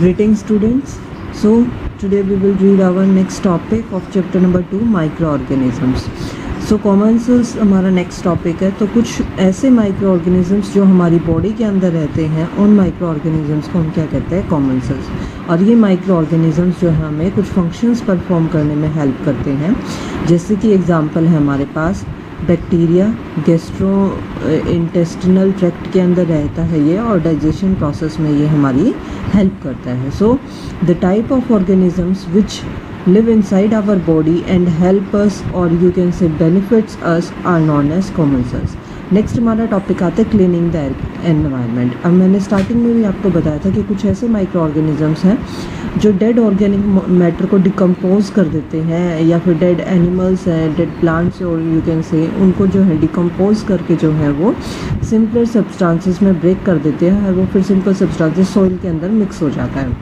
Greetings students. So today we will read our next topic of chapter number 2 microorganisms. So common cells हमारा next topic है. तो कुछ ऐसे micro organisms जो हमारी बॉडी के अंदर रहते हैं उन माइक्रो ऑर्गेनिजम्स को हम क्या कहते हैं, कॉमन सेल्स. और ये माइक्रो ऑर्गेनिजम्स जो है हमें कुछ फंक्शंस परफॉर्म करने में हेल्प करते हैं. जैसे कि एग्जांपल है हमारे पास बैक्टीरिया, गैस्ट्रो इंटेस्टिनल ट्रैक्ट के अंदर रहता है ये, और डाइजेशन प्रोसेस में ये हमारी हेल्प करता है. So the type of organisms which live inside our body and help us, or you can say benefits us, are known as common cells. Next हमारा टॉपिक आता है क्लीनिंग द एनवायरनमेंट. अब मैंने स्टार्टिंग में भी आपको बताया था कि कुछ ऐसे माइक्रो ऑर्गेनिजम्स हैं जो डेड ऑर्गेनिक मैटर को डिकम्पोज कर देते हैं, या फिर डेड एनिमल्स हैं, डेड प्लांट्स, और यू कैन से उनको जो है डिकम्पोज करके जो है वो सिंपलर सब्सटेंसेस में ब्रेक कर देते हैं, और वो फिर सिंपल सब्सटेंसेस सॉइल के अंदर मिक्स हो जाता है.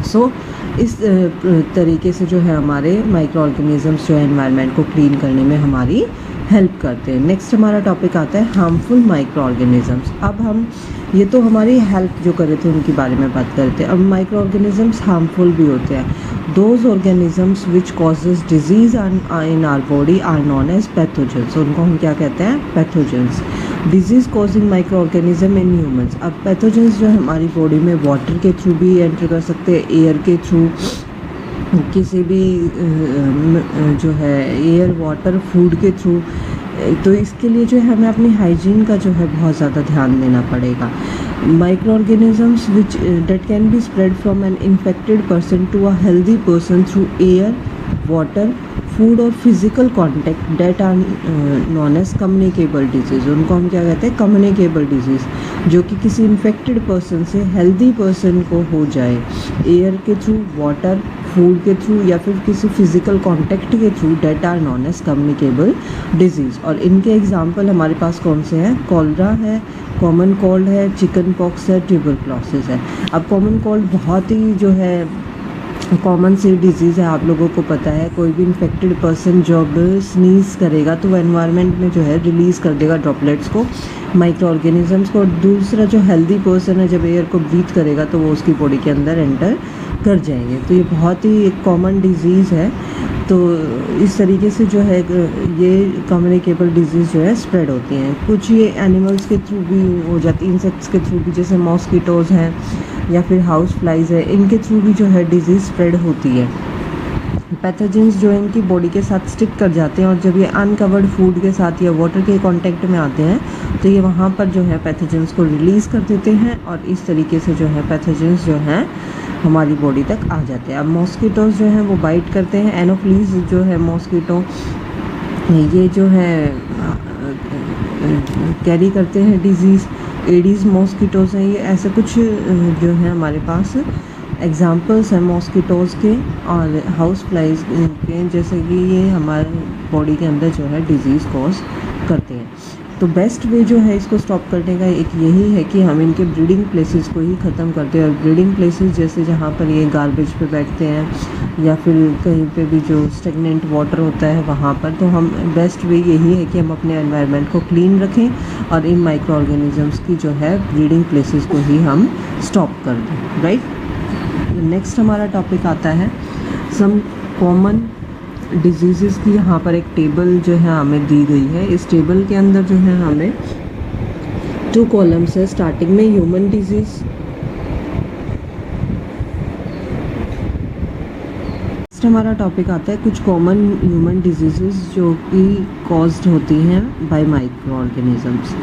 सो इस तरीके से जो है हमारे माइक्रो ऑर्गेनिजम्स जो है एनवायरनमेंट को क्लीन करने में हमारी हेल्प करते हैं. नेक्स्ट हमारा टॉपिक आता है हार्मफुल माइक्रो ऑर्गेनिजम्स. अब हम ये तो हमारी हेल्प जो कर रहे थे उनके बारे में बात करते हैं. अब माइक्रो ऑर्गेनिजम्स हार्मफुल भी होते हैं. Those organisms which causes disease in our body are known as pathogens. उनको हम क्या कहते हैं, pathogens. Disease causing microorganism in humans. अब पैथोजेंस जो है हमारी बॉडी में वाटर के थ्रू भी एंटर कर सकते हैं, एयर के थ्रू, किसी भी जो है एयर, वाटर, फूड के थ्रू. तो इसके लिए जो है हमें अपनी हाइजीन का जो है बहुत ज़्यादा ध्यान देना पड़ेगा. Micro organisms which that can be spread from an infected person to a healthy person through air, water, food और physical contact that are known as communicable disease. उनको हम क्या कहते हैं, कम्युनिकेबल डिजीज़, जो कि किसी इन्फेक्टेड पर्सन से हेल्दी पर्सन को हो जाए एयर के थ्रू, वाटर, फूड के थ्रू, या फिर किसी फिजिकल कॉन्टैक्ट के through, that are known as communicable disease. और इनके एग्जाम्पल हमारे पास कौन से हैं, कॉलरा है, कॉमन कोल्ड है, चिकन पॉक्स है, ट्यूबरक्लोसिस है. अब कॉमन कोल्ड बहुत ही जो है कॉमन सी डिजीज़ है, आप लोगों को पता है. कोई भी इन्फेक्टेड पर्सन जब स्नीज़ करेगा तो वो एनवायरनमेंट में जो है रिलीज़ कर देगा ड्रॉपलेट्स को, माइक्रो ऑर्गेनिजम्स को. और दूसरा जो हेल्दी पर्सन है जब एयर को ब्रीथ करेगा तो वो उसकी बॉडी के अंदर एंटर कर जाएंगे. तो ये बहुत ही एक कॉमन डिजीज़ है. तो इस तरीके से जो है ये कम्युनिकेबल डिजीज़ जो है स्प्रेड होती हैं. कुछ ये एनिमल्स के थ्रू भी हो जाती है, इंसेक्ट्स के थ्रू भी, जैसे मॉस्किटोज़ हैं या फिर हाउस फ्लाइज है, इनके थ्रू भी जो है डिजीज़ स्प्रेड होती है. पैथोजेंस जो है इनकी बॉडी के साथ स्टिक कर जाते हैं, और जब ये अनकवर्ड फूड के साथ या वाटर के कांटेक्ट में आते हैं तो ये वहाँ पर जो है पैथोजेंस को रिलीज़ कर देते हैं, और इस तरीके से जो है पैथोजेंस जो हैं हमारी बॉडी तक आ जाते हैं. अब मॉस्किटोज़ जो हैं वो बाइट करते हैं. एनोफ्लीज जो है मॉस्किटो, ये जो है कैरी करते हैं डिजीज़. एडीज़ मॉस्किटोज़ हैं. ये ऐसे कुछ जो है हमारे पास एग्जाम्पल्स हैं मॉस्किटोज़ के और हाउस फ्लाइज के, जैसे कि ये हमारे बॉडी के अंदर जो है डिजीज़ कॉज करते हैं. तो बेस्ट वे जो है इसको स्टॉप करने का एक यही है कि हम इनके ब्रीडिंग प्लेसेस को ही ख़त्म करते हैं. और ब्रीडिंग प्लेसेस जैसे जहाँ पर ये गार्बेज पे बैठते हैं या फिर कहीं पे भी जो स्टेगनेंट वाटर होता है वहाँ पर, तो हम बेस्ट वे यही है कि हम अपने एनवायरनमेंट को क्लीन रखें और इन माइक्रो ऑर्गेनिजम्स की जो है ब्रीडिंग प्लेसेस को ही हम स्टॉप कर दें. राइट. नेक्स्ट हमारा टॉपिक आता है सम कॉमन डिजीज़ की. यहाँ पर एक टेबल जो है हमें दी गई है. इस टेबल के अंदर जो है हमें 2 कॉलम्स है. स्टार्टिंग में ह्यूमन डिजीज़, नेक्स्ट हमारा टॉपिक आता है कुछ कॉमन ह्यूमन डिजीज़ जो कि कॉज्ड होती हैं बाय माइक्रो ऑर्गेनिजम्स.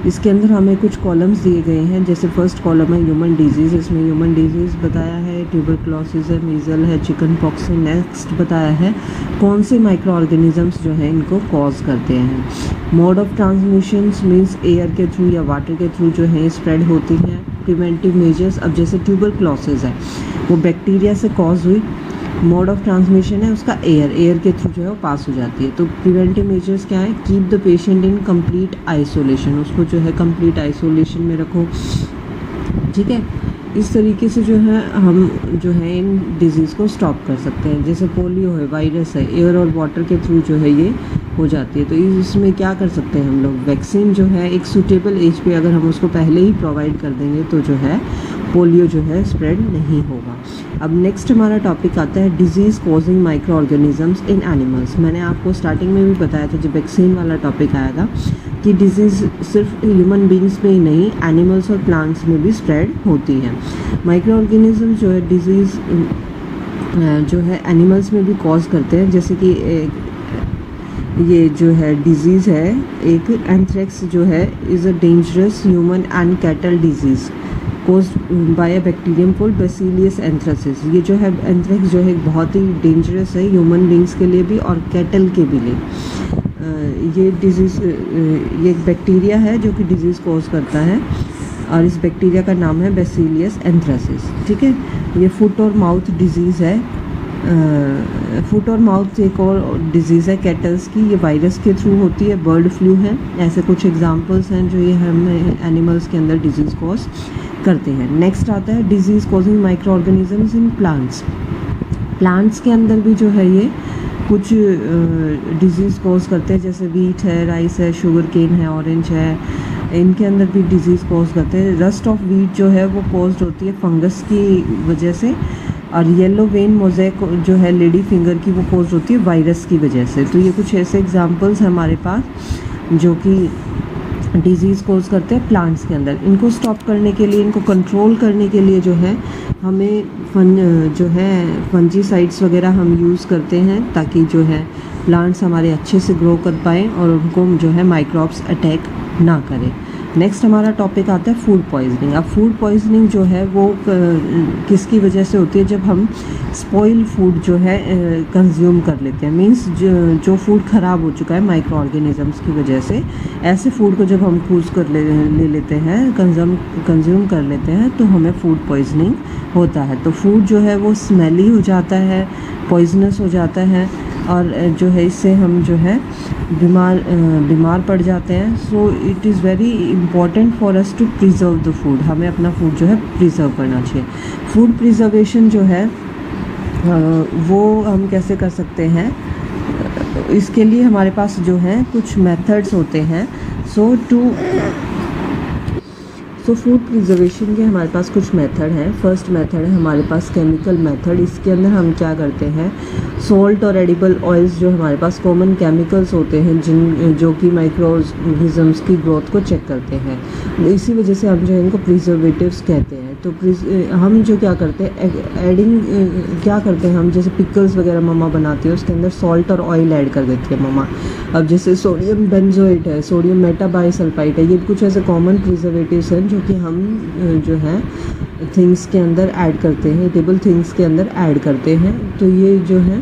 इसके अंदर हमें कुछ कॉलम्स दिए गए हैं. जैसे फर्स्ट कॉलम है ह्यूमन डिजीज़. इसमें ह्यूमन डिजीज़ बताया है, ट्यूबरक्लोसिस है, मीज़ल है, चिकन पॉक्स है. नेक्स्ट बताया है कौन से माइक्रो ऑर्गेनिजम्स जो हैं इनको कॉज करते हैं. Mode of transmissions means air के थ्रू या वाटर के थ्रू जो है स्प्रेड होती हैं. प्रिवेंटिव मेजर्स, अब जैसे ट्यूबरक्लोसिस है वो बैक्टीरिया से कॉज हुई. मोड ऑफ ट्रांसमिशन है उसका एयर के थ्रू जो है वो पास हो जाती है. तो प्रिवेंटिव मेजर्स क्या है, keep the patient in complete isolation. उसको जो है कंप्लीट आइसोलेशन में रखो. ठीक है. इस तरीके से जो है हम जो है इन डिजीज़ को स्टॉप कर सकते हैं. जैसे पोलियो है, वायरस है, एयर और वाटर के थ्रू जो है ये हो जाती है. तो इसमें क्या कर सकते हैं हम लोग, वैक्सीन जो है एक सूटेबल एज पे अगर हम उसको पहले ही प्रोवाइड कर देंगे तो जो है पोलियो जो है स्प्रेड नहीं होगा। अब नेक्स्ट हमारा टॉपिक आता है disease causing micro organisms in animals. मैंने आपको स्टार्टिंग में भी बताया था जब वैक्सीन वाला टॉपिक आया था कि डिजीज़ सिर्फ ह्यूमन बींग्स में ही नहीं, एनिमल्स और प्लांट्स में भी स्प्रेड होती है। माइक्रो ऑर्गेनिज्म जो है डिजीज़ जो है एनिमल्स में भी कॉज करते हैं, जैसे कि ये जो है डिजीज़ है एक एंथ्रेक्स जो है is a dangerous human and cattle disease caused by a bacterium called bacillus anthracis. ये जो है एंथ्रेक्स जो है बहुत ही डेंजरस है ह्यूमन बींग्स के लिए भी और कैटल के भी लिए। ये डिजीज़ ये एक बैक्टीरिया है जो कि डिजीज़ कॉज करता है और इस बैक्टीरिया का नाम है बैसिलियस एंथ्रासिस। ठीक है, ये फुट और माउथ डिजीज़ है। फुट और माउथ एक और डिजीज़ है कैटल्स की, ये वायरस के थ्रू होती है। बर्ड फ्लू है, ऐसे कुछ एग्जांपल्स हैं जो ये हमें एनिमल्स के अंदर डिजीज़ कॉज करते हैं। नेक्स्ट आता है disease causing micro organisms in plants. Plants के अंदर भी जो है ये कुछ डिजीज़ कॉज करते हैं, जैसे वीट है, राइस है, शुगर केन है, ऑरेंज है, इनके अंदर भी डिजीज़ कॉज करते हैं। रस्ट ऑफ वीट जो है वो कॉज्ड होती है फंगस की वजह से, और येलो वेन मोज़ेक जो है लेडी फिंगर की वो कॉज होती है वायरस की वजह से। तो ये कुछ ऐसे एग्जांपल्स हैं हमारे पास जो कि डिजीज़ कॉज करते हैं प्लांट्स के अंदर। इनको स्टॉप करने के लिए, इनको कंट्रोल करने के लिए जो है हमें जो है फंजीसाइड्स वगैरह हम यूज़ करते हैं ताकि जो है प्लांट्स हमारे अच्छे से ग्रो कर पाएँ और उनको जो है माइक्रोब्स अटैक ना करें। नेक्स्ट हमारा टॉपिक आता है फूड पॉइजनिंग। अब फूड पॉइजनिंग जो है वो किसकी वजह से होती है, जब हम स्पॉइल फूड जो है कंज्यूम कर लेते हैं। मींस जो फूड ख़राब हो चुका है माइक्रो ऑर्गेनिजम्स की वजह से, ऐसे फूड को जब हम चूज़ कर ले लेते हैं, कंज्यूम कर लेते हैं, तो हमें फूड पॉइजनिंग होता है। तो फूड जो है वो स्मेली हो जाता है, पॉइजनस हो जाता है और जो है इससे हम जो है बीमार पड़ जाते हैं। So it is very important for us to preserve the food. हमें अपना फूड जो है प्रिजर्व करना चाहिए। फूड प्रिजर्वेशन जो है वो हम कैसे कर सकते हैं, इसके लिए हमारे पास जो है कुछ मेथड्स होते हैं। सो फूड प्रिजर्वेशन के हमारे पास कुछ मेथड हैं। फर्स्ट मेथड है हमारे पास केमिकल मेथड। इसके अंदर हम क्या करते हैं, सॉल्ट और एडिबल ऑयल्स जो हमारे पास कॉमन केमिकल्स होते हैं जो कि माइक्रो ऑर्गेनिजम्स की ग्रोथ को चेक करते हैं, इसी वजह से हम जो है इनको प्रिजर्वेटिव्स कहते हैं। तो हम जो क्या करते हैं क्या करते हैं हम, जैसे पिकल्स वगैरह मम्मा बनाती है उसके अंदर सॉल्ट और ऑयल ऐड कर देती है मम्मा। अब जैसे सोडियम बेंजोएट है, सोडियम मेटाबाइसल्फाइड है, ये कुछ ऐसे कॉमन प्रिजर्वेटिव्स हैं जो कि हम जो है थिंग्स के अंदर ऐड करते हैं, टेबल थिंग्स के अंदर ऐड करते हैं। तो ये जो है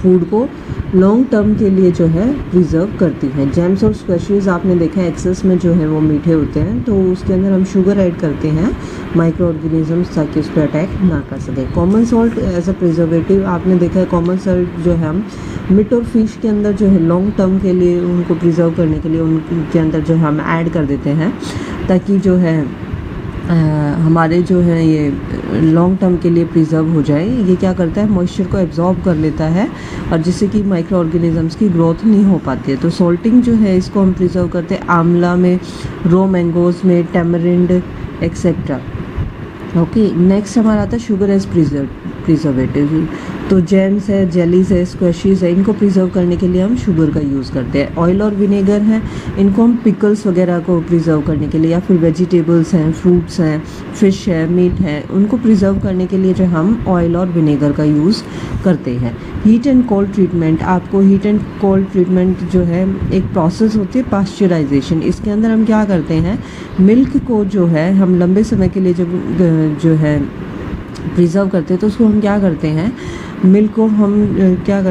फूड को लॉन्ग टर्म के लिए जो है प्रिजर्व करती हैं। जैम्स और स्क्वैशेस आपने देखा है एक्सेस में जो है वो मीठे होते हैं, तो उसके अंदर हम शुगर ऐड करते हैं माइक्रो ऑर्गेनिजम्स ताकि उस पर अटैक ना कर सके। Common salt as a preservative आपने देखा है, कॉमन सॉल्ट जो है हम मीट और फिश के अंदर जो है लॉन्ग टर्म के लिए उनको प्रिजर्व करने के लिए उनके अंदर जो है हम ऐड कर देते हैं ताकि जो है हमारे जो है ये लॉन्ग टर्म के लिए प्रिजर्व हो जाए। ये क्या करता है, मॉइस्चर को एब्जॉर्ब कर लेता है और जिससे कि माइक्रो ऑर्गेनिजम्स की ग्रोथ नहीं हो पाती है। तो सॉल्टिंग जो है इसको हम प्रिजर्व करते हैं आंवला में, रो मैंगोज़ में, टैमरिंड एक्सेट्रा। ओके, नेक्स्ट हमारा आता है शुगर एज प्रिजर्वेटिव। तो जैम्स है, जेलीज है, स्क्वैशेस है, इनको प्रिजर्व करने के लिए हम शुगर का यूज़ करते हैं। ऑयल और विनेगर हैं, इनको हम पिकल्स वगैरह को प्रिजर्व करने के लिए, या फिर वेजिटेबल्स हैं, फ्रूट्स हैं, फ़िश है, मीट है, उनको प्रिजर्व करने के लिए जो हम ऑयल और विनेगर का यूज़ करते हैं। हीट एंड कोल्ड ट्रीटमेंट, आपको हीट एंड कोल्ड ट्रीटमेंट जो है एक प्रोसेस होती है पास्चराइजेशन। इसके अंदर हम क्या करते हैं, मिल्क को जो है हम लंबे समय के लिए जो है प्रिजर्व करते हैं, तो उसको हम क्या करते हैं, मिल्क को हम क्या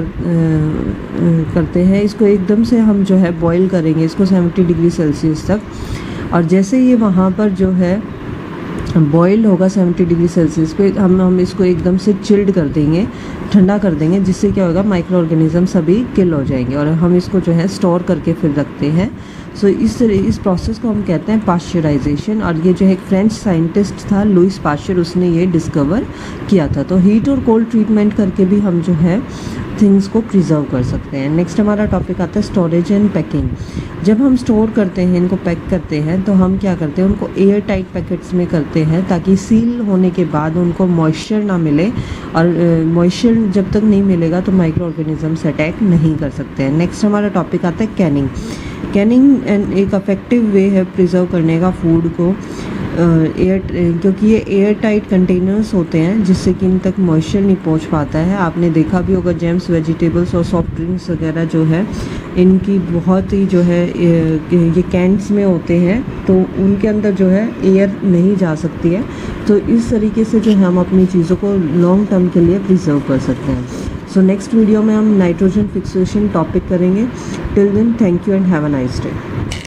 करते हैं, इसको एकदम से हम जो है बॉईल करेंगे इसको 70 डिग्री सेल्सियस तक, और जैसे ये वहाँ पर जो है बॉईल होगा 70 डिग्री सेल्सियस पे, हम इसको एकदम से चिल्ड कर देंगे, ठंडा कर देंगे, जिससे क्या होगा माइक्रो ऑर्गेनिज्म सभी किल हो जाएंगे और हम इसको जो है स्टोर करके फिर रखते हैं। सो इस प्रोसेस को हम कहते हैं पास्चराइजेशन। और ये जो है एक फ्रेंच साइंटिस्ट था लुइस पास्चर, उसने ये डिस्कवर किया था। तो हीट और कोल्ड ट्रीटमेंट करके भी हम जो है थिंग्स को प्रिजर्व कर सकते हैं। नेक्स्ट हमारा टॉपिक आता है स्टोरेज एंड पैकिंग। जब हम स्टोर करते हैं, इनको पैक करते हैं, तो हम क्या करते हैं, उनको एयर टाइट पैकेट्स में करते हैं ताकि सील होने के बाद उनको मॉइस्चर ना मिले, और मॉइस्चर जब तक नहीं मिलेगा तो माइक्रो ऑर्गेनिजम्स अटैक नहीं कर सकते हैं। नेक्स्ट हमारा टॉपिक आता है कैनिंग। कैनिंग एक अफेक्टिव वे है प्रिजर्व करने का फूड को, क्योंकि ये एयर टाइट कंटेनर्स होते हैं जिससे कि इन तक मॉइस्चर नहीं पहुंच पाता है। आपने देखा भी होगा जेम्स, वेजिटेबल्स और सॉफ्ट ड्रिंक्स वगैरह जो है इनकी बहुत ही जो है ये कैंस में होते हैं, तो उनके अंदर जो है एयर नहीं जा सकती है। तो इस तरीके से जो है हम अपनी चीज़ों को लॉन्ग टर्म के लिए प्रिजर्व कर सकते हैं। सो नेक्स्ट वीडियो में हम नाइट्रोजन फिक्सेशन टॉपिक करेंगे। Till then, thank you and have a nice day.